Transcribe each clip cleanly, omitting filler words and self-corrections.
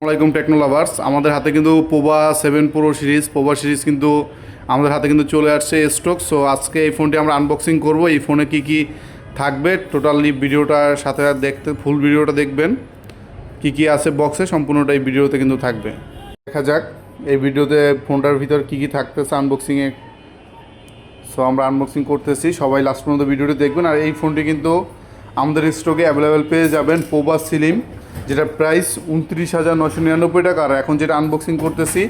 আসসালামাইকুম techno lovers. আমাদের হাতে কিন্তু পোভা 7 প্রো সিরিজ কিন্তু আমাদের হাতে কিন্তু চলে আসছে স্টক। সো আজকে এই ফোনটি আমরা আনবক্সিং করব। এই ফোনে কি থাকবে টোটালি ভিডিওটার সাথে দেখতে ফুল ভিডিওটা দেখবেন, কি আছে বক্সে সম্পূর্ণটা এই ভিডিওতে কিন্তু থাকবে। দেখা যাক এই ভিডিওতে ফোনটার ভিতর কি থাকতেছে আনবক্সিংয়ে। সো আমরা আনবক্সিং করতেছি, সবাই লাস্ট পর্যন্ত ভিডিওটি দেখবেন। আর এই ফোনটি কিন্তু আমাদের স্টকে অ্যাভেলেবেল পেয়ে যাবেন পোভা স্লিম, যেটা প্রাইস 29,999 টাকা। আর এখন যেটা আনবক্সিং করতেছি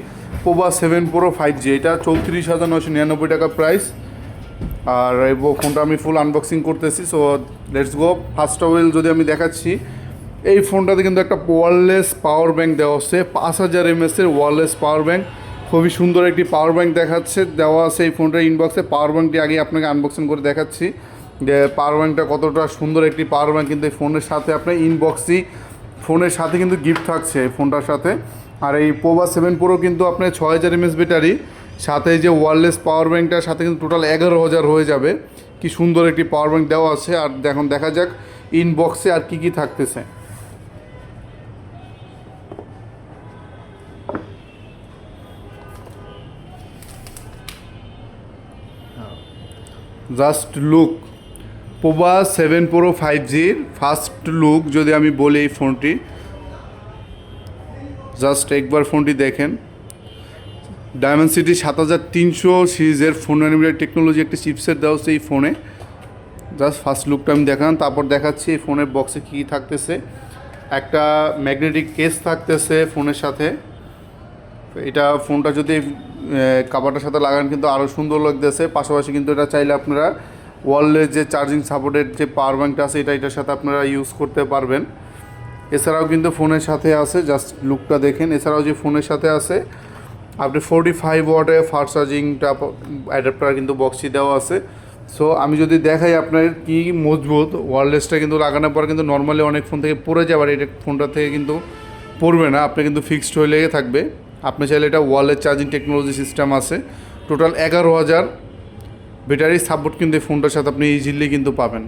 পোভা 7 প্রো 5G, এটা 34,999 টাকা প্রাইস। আর এই ফোনটা আমি ফুল আনবক্সিং করতেছি। So let's go. First of all যদি আমি দেখাচ্ছি, এই ফোনটাতে কিন্তু একটা ওয়্যারলেস পাওয়ার ব্যাঙ্ক দেওয়া হচ্ছে, 5000 mAh-এর ওয়্যারলেস পাওয়ার ব্যাঙ্ক। খুবই সুন্দর একটি পাওয়ার ব্যাঙ্ক দেওয়া আছে এই ফোনটার ইনবক্সে। পাওয়ার ব্যাঙ্কটি আগে আপনাকে আনবক্সিং করে দেখাচ্ছি যে পাওয়ার ব্যাঙ্কটা কতটা সুন্দর একটি পাওয়ার ব্যাঙ্ক। কিন্তু এই ফোনের সাথে আপনার ইনবক্সই ফোনের সাথে কিন্তু গিফট থাকছে এই ফোনটার সাথে। আর এই পোভা 7 প্রো কিন্তু আপনার 6000 mAh ব্যাটারি, সাথে যে ওয়্যারলেস পাওয়ার ব্যাঙ্কটার সাথে কিন্তু টোটাল 11,000 হয়ে যাবে। কি সুন্দর একটি পাওয়ার ব্যাঙ্ক দেওয়া আছে। আর এখন দেখা যাক ইনবক্সে আর কি থাকতেছে। জাস্ট লুক, পোভা 7 প্রো 5Gর ফার্স্ট লুক যদি আমি বলি এই ফোনটি, জাস্ট একবার ফোনটি দেখেন। ডায়মেনসিটি 7300 সিরিজের ফোন ন্যানোমিটার টেকনোলজি একটি চিপসেট দেওয়া হচ্ছে এই ফোনে। জাস্ট ফার্স্ট লুকটা আমি দেখান, তারপর দেখাচ্ছি এই ফোনের বক্সে কী থাকতেছে। একটা ম্যাগনেটিক কেস থাকতেছে ফোনের সাথে। এটা ফোনটা যদি কাভারটার সাথে লাগান কিন্তু আরও সুন্দর লাগতেছে। পাশাপাশি কিন্তু এটা চাইলে আপনারা ওয়ালের যে চার্জিং সাপোর্টেড যে পাওয়ার ব্যাঙ্কটা আছে এটার সাথে আপনারা ইউজ করতে পারবেন। এছাড়াও কিন্তু ফোনের সাথে আছে, জাস্ট লুকটা দেখেন। এছাড়াও যে ফোনের সাথে আছে আপনি 45 ওয়াটের ফাস্ট চার্জিংটা অ্যাডাপ্টার কিন্তু বক্সই দেওয়া আছে। সো আমি যদি দেখাই আপনার কি মজবুত, ওয়্যারলেসটা কিন্তু লাগানোর পর কিন্তু নর্মালি অনেক ফোন থেকে পড়ে যাবে, আর এটা ফোনটা থেকে কিন্তু পড়বে না, আপনি কিন্তু ফিক্সড হয়ে লেগে থাকবে। আপনি চাইলে এটা ওয়ালের চার্জিং টেকনোলজি সিস্টেম আছে। টোটাল 11,000 ব্যাটারি সাপোর্ট কিন্তু এই ফোনটার সাথে আপনি ইজিলি কিন্তু পাবেন।